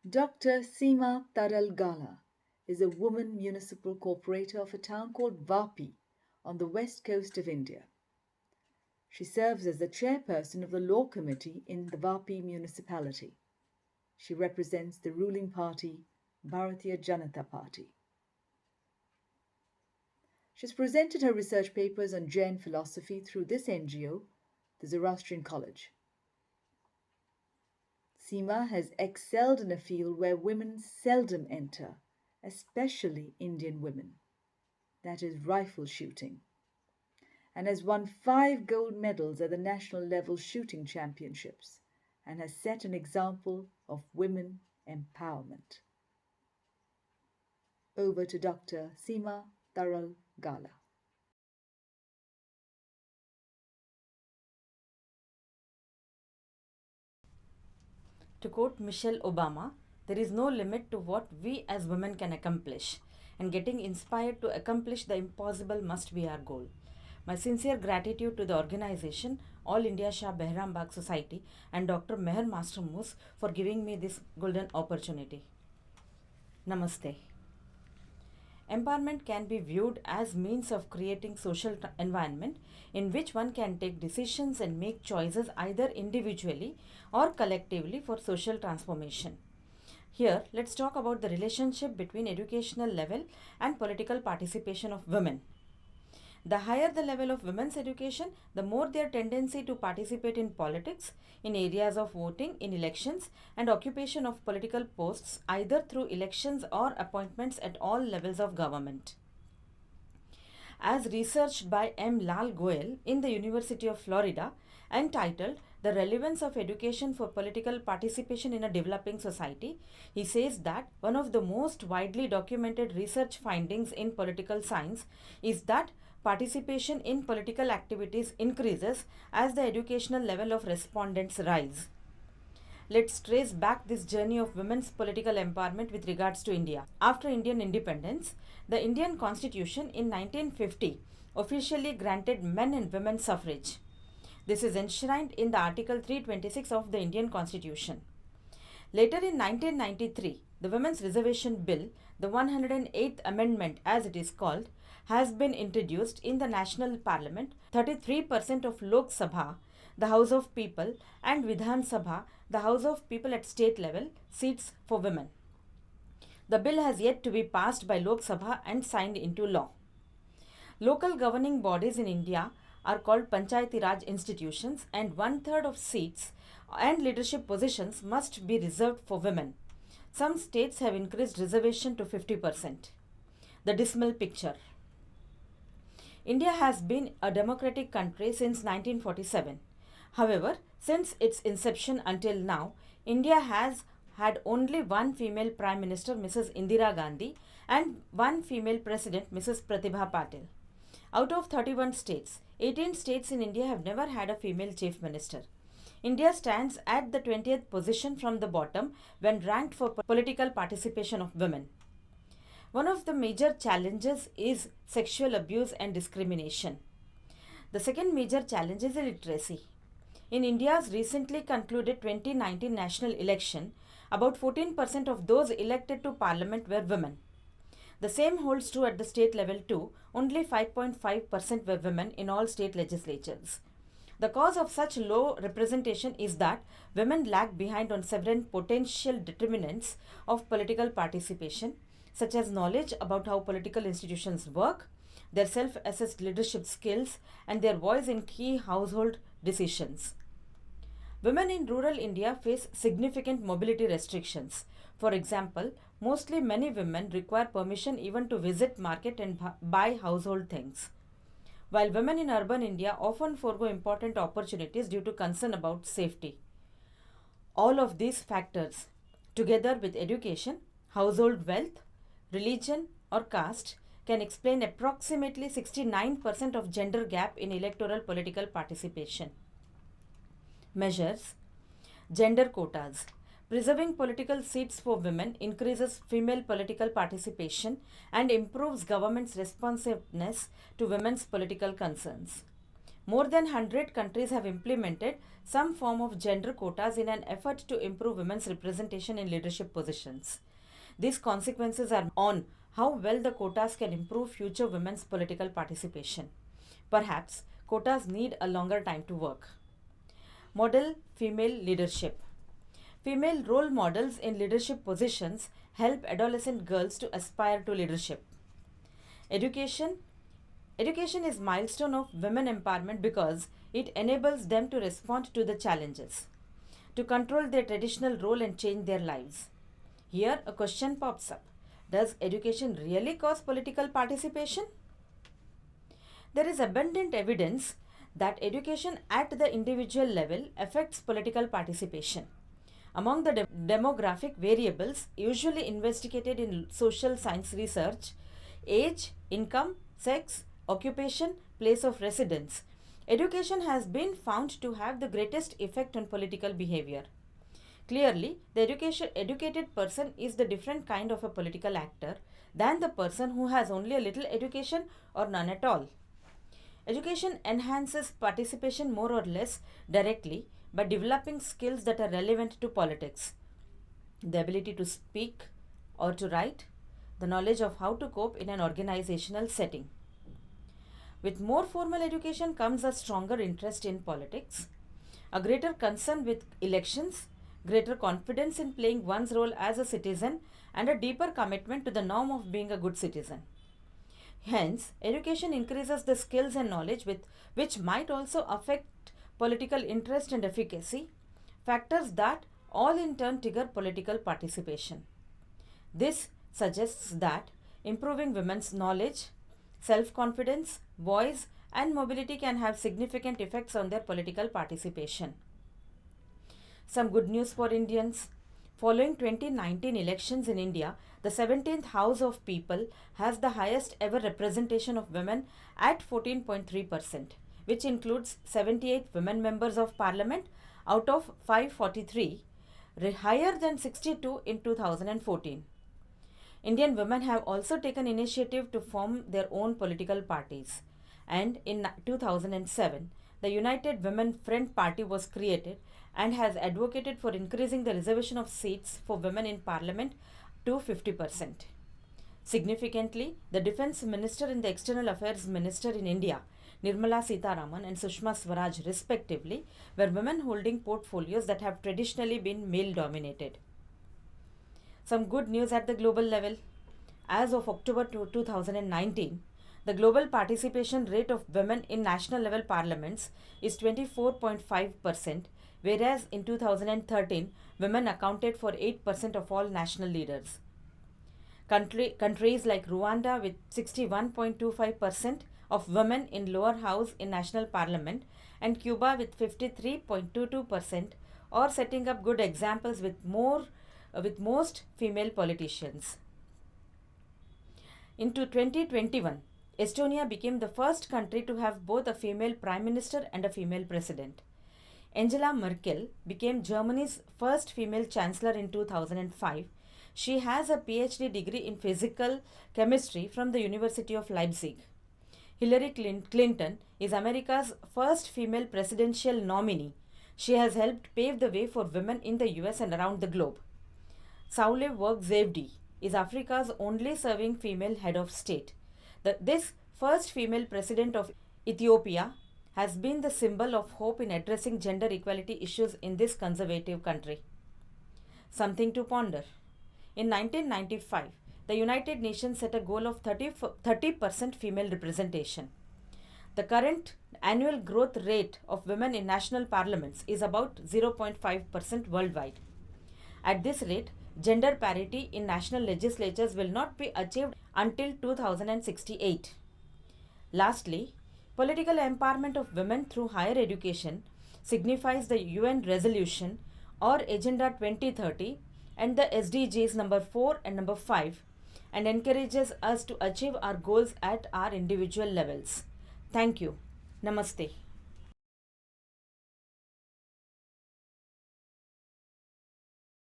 Dr. Seema Taral Gala is a woman municipal corporator of a town called Vapi on the west coast of India. She serves as the chairperson of the law committee in the Vapi municipality. She represents the ruling party, Bharatiya Janata Party. She's presented her research papers on Jain philosophy through this NGO, the Zoroastrian College. Seema has excelled in a field where women seldom enter, especially Indian women, that is, rifle shooting, and has won 5 gold medals at the national level shooting championships and has set an example of women empowerment. Over to Dr. Seema Taral Gala. To quote Michelle Obama, there is no limit to what we as women can accomplish, and getting inspired to accomplish the impossible must be our goal. My sincere gratitude to the organization, All India Shah Behram Bagh Society, and Dr. Meher Master Moose for giving me this golden opportunity. Namaste. Empowerment can be viewed as means of creating social environment in which one can take decisions and make choices either individually or collectively for social transformation. Here, let's talk about the relationship between educational level and political participation of women. The higher the level of women's education, the more their tendency to participate in politics, in areas of voting, in elections, and occupation of political posts either through elections or appointments at all levels of government. As researched by M. Lal Goel in the University of Florida, entitled The Relevance of Education for Political Participation in a Developing Society, he says that one of the most widely documented research findings in political science is that participation in political activities increases as the educational level of respondents rise. Let's trace back this journey of women's political empowerment with regards to India. After Indian independence, the Indian Constitution in 1950 officially granted men and women suffrage. This is enshrined in the Article 326 of the Indian Constitution. Later in 1993, the Women's Reservation Bill, the 108th Amendment as it is called, has been introduced in the National Parliament. 33% of Lok Sabha, the House of People, and Vidhan Sabha, the House of People at state level, seats for women. The bill has yet to be passed by Lok Sabha and signed into law. Local governing bodies in India are called Panchayati Raj institutions, and 1/3 of seats and leadership positions must be reserved for women. Some states have increased reservation to 50%. The dismal picture. India has been a democratic country since 1947. However, since its inception until now, India has had only one female Prime Minister, Mrs. Indira Gandhi, and one female President, Mrs. Pratibha Patil. Out of 31 states, 18 states in India have never had a female Chief Minister. India stands at the 20th position from the bottom when ranked for political participation of women. One of the major challenges is sexual abuse and discrimination. The second major challenge is illiteracy. In India's recently concluded 2019 national election, about 14% of those elected to parliament were women. The same holds true at the state level too. Only 5.5% were women in all state legislatures. The cause of such low representation is that women lag behind on several potential determinants of political participation, such as knowledge about how political institutions work, their self-assessed leadership skills, and their voice in key household decisions. Women in rural India face significant mobility restrictions. For example, many women require permission even to visit market and buy household things, while women in urban India often forego important opportunities due to concern about safety. All of these factors, together with education, household wealth, religion, or caste, can explain approximately 69% of gender gap in electoral political participation. Measures. Gender quotas. Preserving political seats for women increases female political participation and improves government's responsiveness to women's political concerns. More than 100 countries have implemented some form of gender quotas in an effort to improve women's representation in leadership positions. These consequences are on how well the quotas can improve future women's political participation. Perhaps quotas need a longer time to work. Model female leadership. Female role models in leadership positions help adolescent girls to aspire to leadership. Education. Education is a milestone of women empowerment because it enables them to respond to the challenges, to control their traditional role and change their lives. Here a question pops up. Does education really cause political participation? There is abundant evidence that education at the individual level affects political participation. Among the demographic variables usually investigated in social science research, age, income, sex, occupation, place of residence, education has been found to have the greatest effect on political behavior. Clearly, the educated person is the different kind of a political actor than the person who has only a little education or none at all. Education enhances participation more or less directly by developing skills that are relevant to politics. The ability to speak or to write, the knowledge of how to cope in an organizational setting. With more formal education comes a stronger interest in politics, a greater concern with elections, greater confidence in playing one's role as a citizen, and a deeper commitment to the norm of being a good citizen. Hence, education increases the skills and knowledge which might also affect political interest and efficacy, factors that all in turn trigger political participation. This suggests that improving women's knowledge, self-confidence, voice, and mobility can have significant effects on their political participation. Some good news for Indians. Following 2019 elections in India, the 17th House of People has the highest ever representation of women at 14.3%, which includes 78 women members of parliament out of 543, higher than 62 in 2014. Indian women have also taken initiative to form their own political parties, and in 2007, the United Women Front Party was created and has advocated for increasing the reservation of seats for women in parliament to 50%. Significantly, the Defence Minister and the External Affairs Minister in India, Nirmala Sitharaman and Sushma Swaraj respectively, were women holding portfolios that have traditionally been male-dominated. Some good news at the global level. As of October 2019, the global participation rate of women in national level parliaments is 24.5%, whereas in 2013, women accounted for 8% of all national leaders. Countries like Rwanda with 61.25% of women in lower house in national parliament and Cuba with 53.22% are setting up good examples with most female politicians. Into 2021, Estonia became the first country to have both a female prime minister and a female president. Angela Merkel became Germany's first female chancellor in 2005. She has a PhD degree in physical chemistry from the University of Leipzig. Hillary Clinton is America's first female presidential nominee. She has helped pave the way for women in the US and around the globe. Sahle Work Zewde is Africa's only serving female head of state. This first female president of Ethiopia has been the symbol of hope in addressing gender equality issues in this conservative country. Something to ponder. In 1995, the United Nations set a goal of 30% female representation. The current annual growth rate of women in national parliaments is about 0.5% worldwide. At this rate, gender parity in national legislatures will not be achieved until 2068. Lastly, political empowerment of women through higher education signifies the UN resolution or Agenda 2030 and the SDGs number 4 and number 5 and encourages us to achieve our goals at our individual levels. Thank you. Namaste.